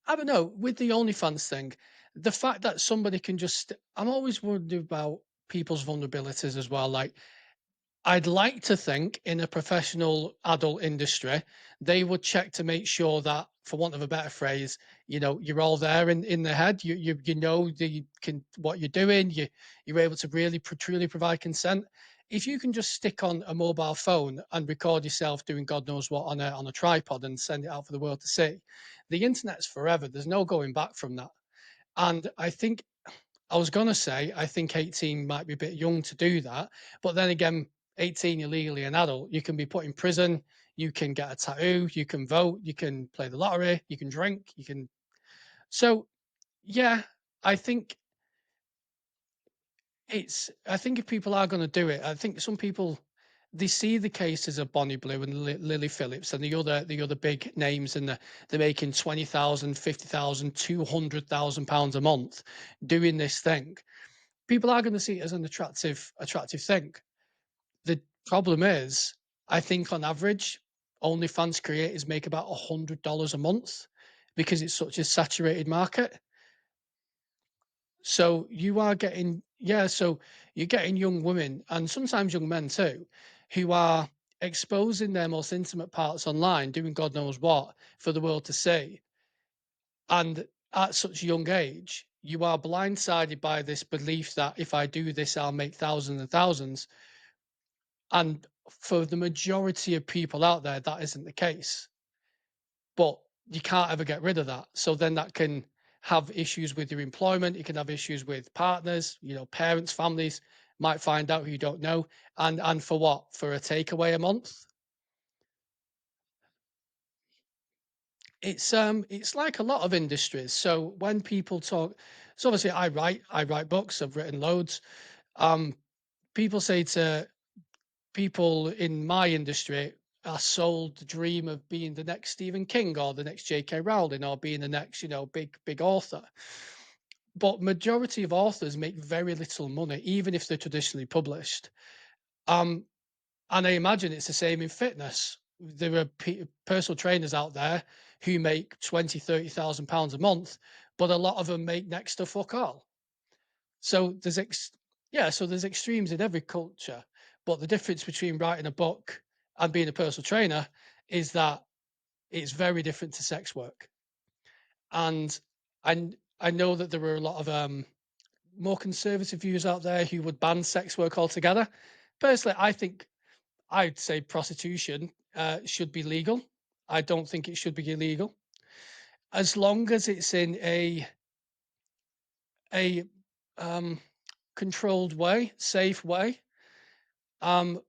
I don't know, with the OnlyFans thing, the fact that somebody can just, I'm always worried about people's vulnerabilities as well. Like, I'd like to think in a professional adult industry, they would check to make sure that, for want of a better phrase, you're all there in the head. You know that you can what you're doing. You're able to really truly provide consent. If you can just stick on a mobile phone and record yourself doing God knows what on a tripod and send it out for the world to see, the internet's forever. There's no going back from that. And I was gonna say, I think 18 might be a bit young to do that, but then again, 18, you're legally an adult. You can be put in prison, you can get a tattoo, you can vote, you can play the lottery, you can drink, you can. So, yeah, I think I think if people are gonna do it, I think some people, they see the cases of Bonnie Blue and Lily Phillips and the other big names, and they're making 20,000, 50,000, 200,000 pounds a month doing this thing. People are going to see it as an attractive thing. The problem is, I think on average, OnlyFans creators make about $100 a month because it's such a saturated market. So you are getting, yeah, so you're getting young women and sometimes young men too, who are exposing their most intimate parts online, doing God knows what for the world to see. And at such a young age, you are blindsided by this belief that if I do this, I'll make thousands and thousands. And for the majority of people out there, that isn't the case. But you can't ever get rid of that. So then that can have issues with your employment. You can have issues with partners, parents, families might find out who you don't know. And for what? For a takeaway a month? It's like a lot of industries. So when people talk, so obviously I write books, I've written loads. Um, People say to people in my industry are sold the dream of being the next Stephen King or the next J.K. Rowling or being the next, big author. But majority of authors make very little money, even if they're traditionally published. Um, and I imagine it's the same in fitness. There are personal trainers out there who make 20, 30,000 pounds a month, but a lot of them make next to fuck all. So there's extremes in every culture, but the difference between writing a book and being a personal trainer is that it's very different to sex work. And and I know that there are a lot of more conservative views out there who would ban sex work altogether. Personally, I'd say prostitution should be legal. I don't think it should be illegal as long as it's in a um, controlled way, safe way, um,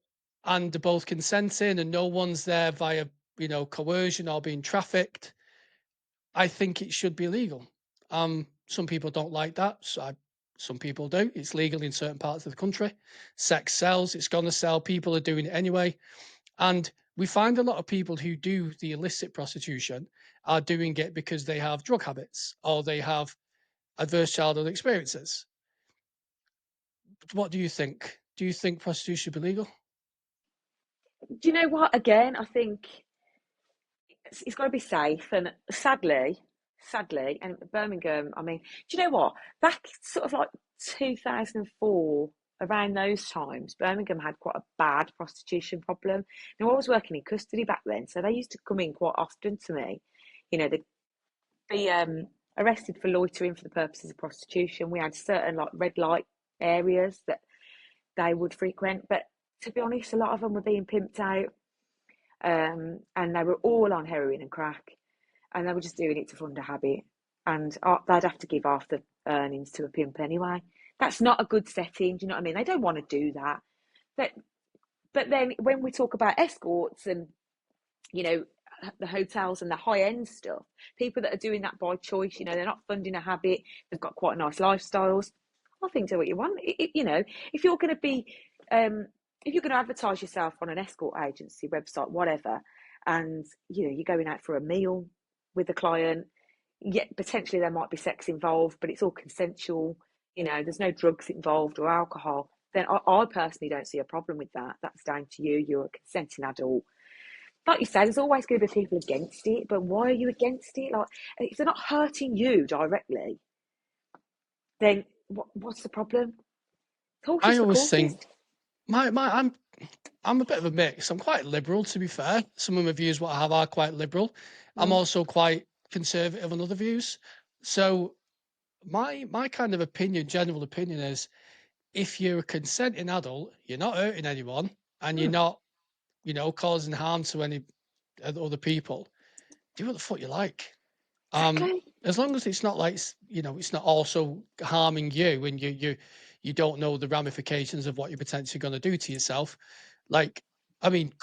and they're both consenting, and no one's there via coercion or being trafficked. I think it should be legal. Some people don't like that. Some people do. It's legal in certain parts of the country. Sex sells. It's going to sell. People are doing it anyway. And we find a lot of people who do the illicit prostitution are doing it because they have drug habits or they have adverse childhood experiences. What do you think? Do you think prostitution should be legal? Do you know what? Again, I think it's got to be safe. And sadly, and Birmingham, I mean, do you know what? Back sort of like 2004, around those times, Birmingham had quite a bad prostitution problem. Now, I was working in custody back then, so they used to come in quite often to me. They'd be arrested for loitering for the purposes of prostitution. We had certain like red light areas that they would frequent, but to be honest, a lot of them were being pimped out, and they were all on heroin and crack, and they were just doing it to fund a habit, and they'd have to give half the earnings to a pimp anyway. That's not a good setting. Do you know what I mean? They don't want to do that. But then when we talk about escorts and the hotels and the high end stuff, people that are doing that by choice, they're not funding a habit. They've got quite nice lifestyles. I think do what you want. If you're going to be, if you're going to advertise yourself on an escort agency website, whatever, and you're going out for a meal with a client, yet potentially there might be sex involved, but it's all consensual. There's no drugs involved or alcohol. Then I personally don't see a problem with that. That's down to you. You're a consenting adult. Like you said, there's always going to be people against it, but why are you against it? Like, if they're not hurting you directly, then what's the problem? I Horses for always courses. think I'm a bit of a mix. I'm quite liberal, to be fair. Some of my views, what I have, are quite liberal. I'm also quite conservative on other views. So my kind of opinion, general opinion, is if you're a consenting adult, you're not hurting anyone, and you're not, causing harm to any other people. Do what the fuck you like. Exactly. As long as it's not like it's not also harming you, and you don't know the ramifications of what you're potentially going to do to yourself. Like, I mean,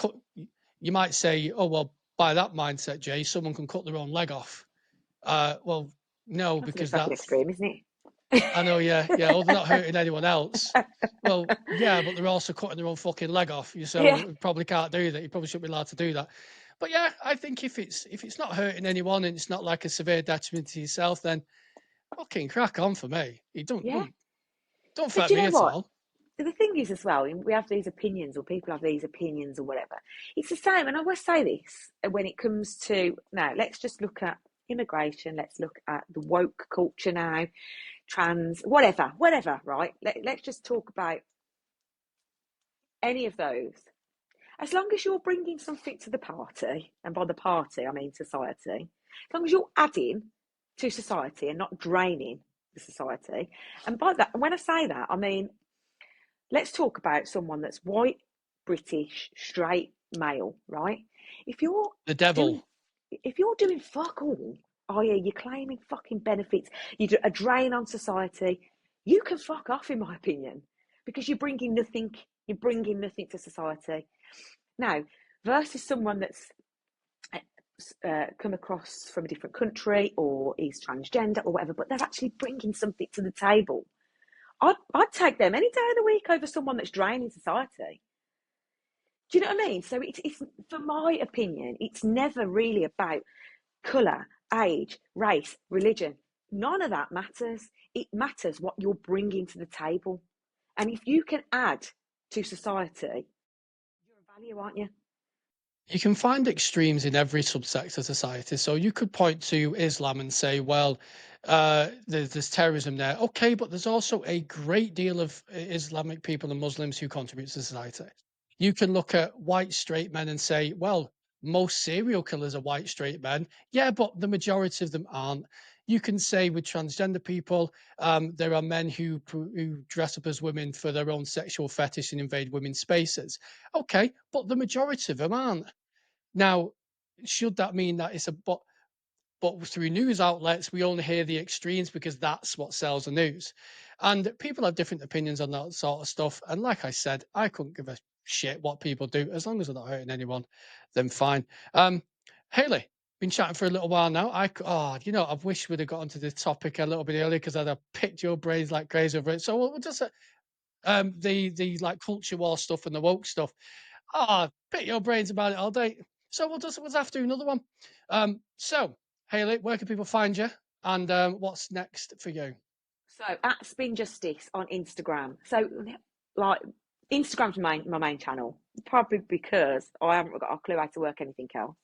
you might say, oh well, by that mindset, Jay, someone can cut their own leg off. Well, no, That's because a fucking that's extreme, isn't it? I know, yeah, yeah. Well, they're not hurting anyone else. Well, yeah, but they're also cutting their own fucking leg off. So Yeah. you probably can't do that. You probably shouldn't be allowed to do that. But yeah, I think if it's not hurting anyone and it's not like a severe detriment to yourself, then fucking crack on for me. You don't Yeah. don't don't But affect do you me know at what? all. The thing is, as well, we have these opinions, or people have these opinions, or whatever. It's the same, and I always say this when it comes to now. Let's just look at immigration. Let's look at the woke culture now, trans, whatever, right? Let's just talk about any of those. As long as you're bringing something to the party, and by the party I mean society, as long as you're adding to society and not draining the society, and by that, when I say that, I mean, let's talk about someone that's white, British, straight, male, right? If you're The devil. doing, if you're doing fuck all, i.e., you're claiming fucking benefits, you do a drain on society, you can fuck off, in my opinion, because you're bringing nothing. You're bringing nothing to society. Now, versus someone that's come across from a different country or is transgender or whatever, but they're actually bringing something to the table. I'd take them any day of the week over someone that's draining society. Do you know what I mean? So it's for my opinion, it's never really about colour, age, race, religion. None of that matters. It matters what you're bringing to the table. And if you can add to society, you're a value, aren't you? You can find extremes in every subsect of society. So you could point to Islam and say, well, there's terrorism there. Okay, but there's also a great deal of Islamic people and Muslims who contribute to society. You can look at white straight men and say, well, most serial killers are white straight men. Yeah, but the majority of them aren't. You can say with transgender people, there are men who dress up as women for their own sexual fetish and invade women's spaces. Okay, but the majority of them aren't. Now, should that mean that it's a but through news outlets, we only hear the extremes because that's what sells the news. And people have different opinions on that sort of stuff. And like I said, I couldn't give a shit what people do. As long as they're not hurting anyone, then fine. Hayley, been chatting for a little while now. I wish we'd have got onto the topic a little bit earlier because I'd have picked your brains like crazy over it. So we'll just the like culture war stuff and the woke stuff. Pick your brains about it all day. So we'll have to do another one. So Hayley, where can people find you? And what's next for you? So at Spin Justice on Instagram. So like Instagram's my main channel, probably because I haven't got a clue how to work anything else.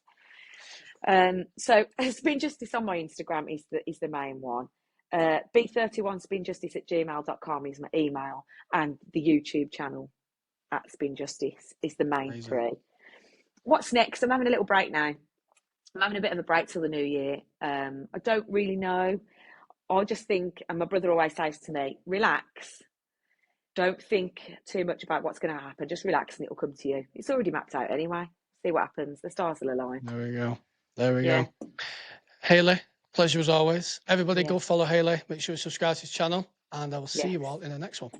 So Spin Justice on my Instagram is the main one. B31spinjustice@gmail.com is my email, and the YouTube channel at Spin Justice is the main Amazing. three. What's next? I'm having a little break now. I'm having a bit of a break till the new year. I don't really know. I just think, and my brother always says to me, relax. Don't think too much about what's going to happen. Just relax and it'll come to you. It's already mapped out anyway. See what happens. The stars will align. There we go. Hayley, pleasure as always. Everybody go follow Hayley. Make sure you subscribe to his channel. And I will see you all in the next one.